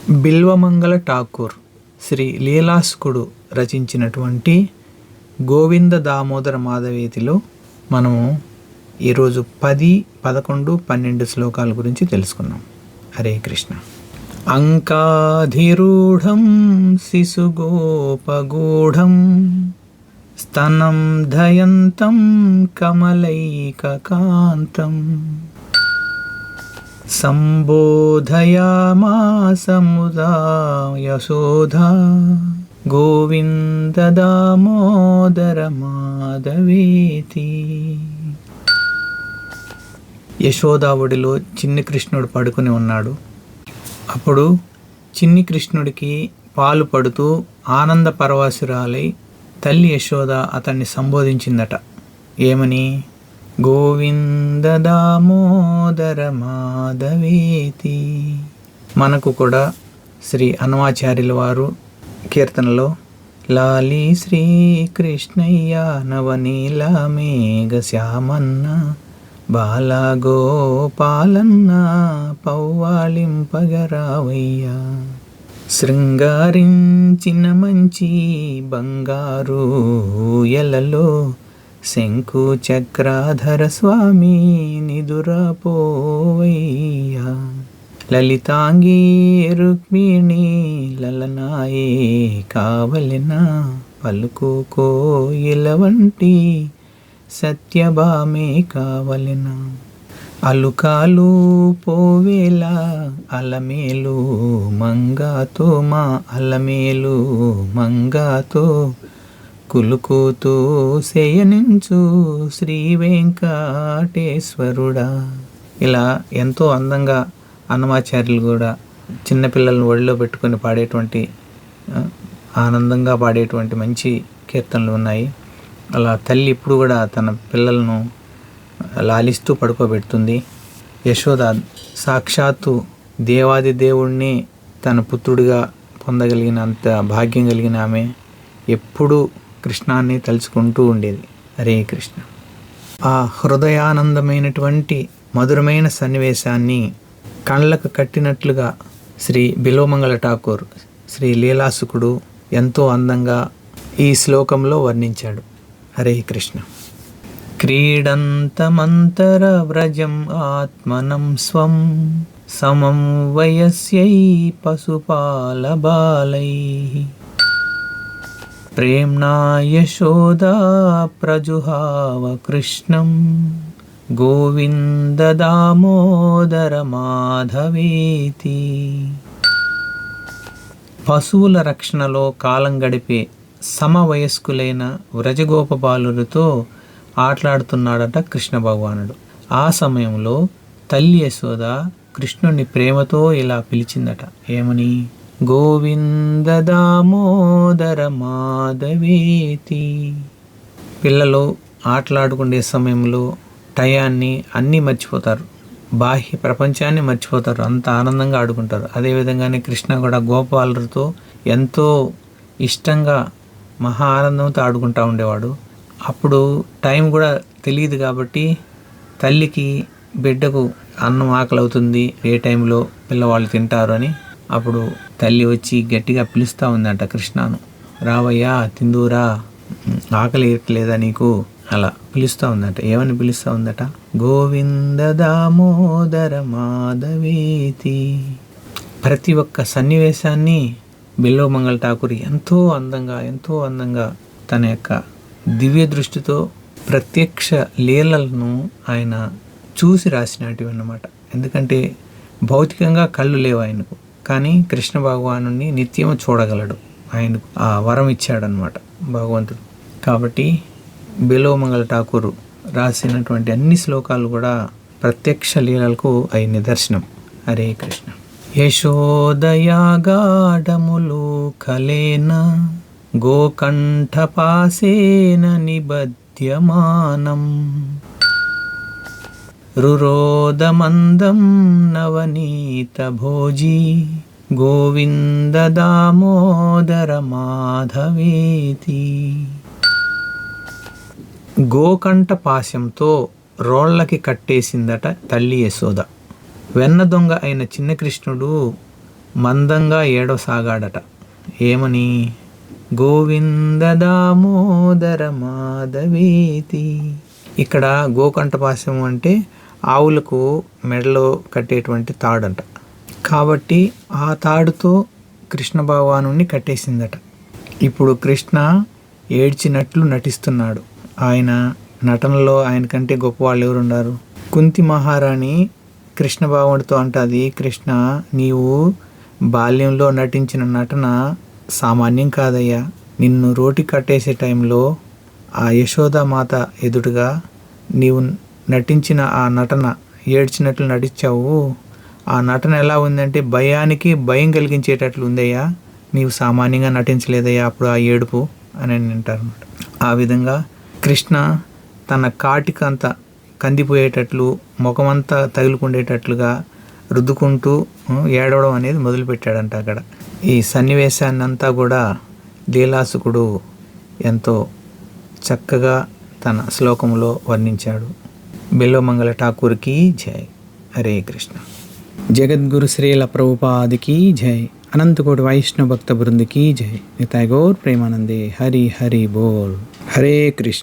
బిల్వమంగళ ఠాకూర్ శ్రీ లీలాసుకుడు రచించినటువంటి గోవింద దామోదర మాధవేతిలో మనము ఈరోజు 10, 11, 12 శ్లోకాల గురించి తెలుసుకున్నాం. హరే కృష్ణ. అంకాధిరూఢం శిశుగోపగూఢం స్తనం ధయంతం కమలైకకాంతం సంబోధయామాస ముదా యశోదా గోవింద దామోదర మాధవేతి. యశోదా ఒడిలో చిన్ని కృష్ణుడు పడుకుని ఉన్నాడు. అప్పుడు చిన్ని కృష్ణుడికి పాలు పడుతూ ఆనంద పరవశురాలై తల్లి యశోద అతన్ని సంబోధించిందట. ఏమని? గోవింద దామోదర మాధవేతి. మనకు కూడా శ్రీ అన్నమాచార్యుల వారు కీర్తనలో లాలి శ్రీ కృష్ణయ్య నవనీల మేఘ శ్యామన్న బాలగోపాలన్న పౌవాళింపగరావయ్యా శృంగారించిన మంచి బంగారు ఎలలో శంకు చక్రాధర స్వామి నిదురపోవయ్యా లలితాంగి రుక్మిణి లలనాయే కావలెన పలుకు కోయిల వంటి సత్యభామే కావలెన అలుకాలు పోవేల అలమేలు మంగాతో మా అలమేలు మంగాతో కులుకుతూ శయనించు శ్రీ వెంకటేశ్వరుడా. ఇలా ఎంతో అందంగా అన్నమాచార్యులు కూడా చిన్నపిల్లలను ఒడిలో పెట్టుకొని పాడేటువంటి ఆనందంగా పాడేటువంటి మంచి కీర్తనలు ఉన్నాయి. అలా తల్లి ఇప్పుడు కూడా తన పిల్లలను లాలిస్తూ పడుకోబెడుతుంది. యశోద సాక్షాత్తు దేవాది దేవుణ్ణి తన పుత్రుడిగా పొందగలిగిన అంత భాగ్యం కలిగిన ఆమె ఎప్పుడూ కృష్ణాన్ని తలుచుకుంటూ ఉండేది. హరే కృష్ణ. ఆ హృదయానందమైనటువంటి మధురమైన సన్నివేశాన్ని కళ్ళకు కట్టినట్లుగా శ్రీ బిల్వమంగళ ఠాకూర్ శ్రీ లీలాసుకుడు ఎంతో అందంగా ఈ శ్లోకంలో వర్ణించాడు. హరే కృష్ణ. క్రీడంతమంతర వ్రజం ఆత్మనం స్వం సమం వయస్యై పశుపాల బాలై ప్రేమ్నా యశోదా ప్రజుహావ కృష్ణం గోవింద దామోదర మాధవేతి. పశువుల రక్షణలో కాలం గడిపే సమవయస్కులైన వ్రజగోపబాలులతో ఆటలాడుతున్నాడట కృష్ణ భగవానుడు. ఆ సమయంలో తల్లి యశోద కృష్ణుని ప్రేమతో ఇలా పిలిచిందట. ఏమని? గోవింద దామోదర మాధవేతి. పిల్లలు ఆటలాడుకునే సమయంలో టయాన్ని అన్నీ మర్చిపోతారు, బాహ్య ప్రపంచాన్ని మర్చిపోతారు, అంత ఆనందంగా ఆడుకుంటారు. అదేవిధంగానే కృష్ణ కూడా గోపాలులతో ఎంతో ఇష్టంగా మహా ఆనందంతో ఆడుకుంటూ ఉండేవాడు. అప్పుడు టైం కూడా తెలియదు కాబట్టి తల్లికి బిడ్డకు అన్నం ఆకలి అవుతుంది, ఏ టైంలో పిల్లవాళ్ళు తింటారు అని అప్పుడు తల్లి వచ్చి గట్టిగా పిలుస్తూ ఉందంట కృష్ణను. రావయ్యా తిందూరా, ఆకలి ఇట్లేదా నీకు? అలా పిలుస్తూ ఉందట. ఏమని పిలుస్తూ ఉందట? గోవింద దామోదర మాధవేతి. ప్రతి ఒక్క సన్నివేశాన్ని బిల్వమంగళ ఠాకూర్ ఎంతో అందంగా తన యొక్క దివ్య దృష్టితో ప్రత్యక్ష లీలలను ఆయన చూసి రాసినటివి అన్నమాట. ఎందుకంటే భౌతికంగా కళ్ళు లేవు ఆయనకు, కానీ కృష్ణ భగవాను నిత్యం చూడగలడు. ఆయనకు ఆ వరం ఇచ్చాడనమాట భగవంతుడు. కాబట్టి బిల్వమంగళ ఠాకూర్ రాసినటువంటి అన్ని శ్లోకాలు కూడా ప్రత్యక్ష లీలలకు అయి నిదర్శనం. హరే కృష్ణ. యశోదయాగాఢములు కలేన గోకంఠపాసేన నిబధ్యమానం రురోదమందం నవనీత భోజీ గోవింద దామోదర మాధవేతి. గోకంఠ పాశంతో రోళ్ళకి కట్టేసిందట తల్లి యశోద. వెన్న దొంగ అయిన చిన్న కృష్ణుడు మందంగా ఏడవసాగాడట. ఏమని? గోవింద దామోదర మాధవేతి. ఇక్కడ గోకంఠపాశం అంటే ఆవులకు మెడలో కట్టేటువంటి తాడంట. కాబట్టి ఆ తాడుతో కృష్ణ భగవానుని కట్టేసిందట. ఇప్పుడు కృష్ణ ఏడ్చినట్లు నటిస్తున్నాడు. ఆయన నటనలో ఆయన కంటే గొప్పవాళ్ళు ఎవరున్నారు? కుంతి మహారాణి కృష్ణ భగవానుడితో అంటది, కృష్ణ నీవు బాల్యంలో నటించిన నటన సామాన్యం కాదయ్యా. నిన్ను రోటి కట్టేసే టైంలో ఆ యశోదామాత ఎదురుగా నీవు నటించిన ఆ నటన, ఏడ్చినట్లు నటించావు. ఆ నటన ఎలా ఉందంటే భయానికి భయం కలిగించేటట్లు ఉందయ్యా. నీవు సామాన్యంగా నటించలేదయ్యా అప్పుడు ఆ ఏడుపు అని అంటారు. ఆ విధంగా కృష్ణ తన కాటికంతా కందిపోయేటట్లు, ముఖమంతా తగులుకుండేటట్లుగా రుద్దుకుంటూ ఏడవడం అనేది మొదలుపెట్టాడంట. అక్కడ ఈ సన్నివేశాన్ని అంతా కూడా లీలాసుకుడు ఎంతో చక్కగా తన శ్లోకంలో వర్ణించాడు. బిల్వమంగళ ఠాకూర్కి జై. హరే కృష్ణ. జగద్గురు శ్రీల ప్రభుపాదికి జై. అనంతకోటి వైష్ణవ భక్త బృందకి జై. నితాయ్ గౌర్ ప్రేమానందే. హరి హరి బోల్. హరే కృష్ణ.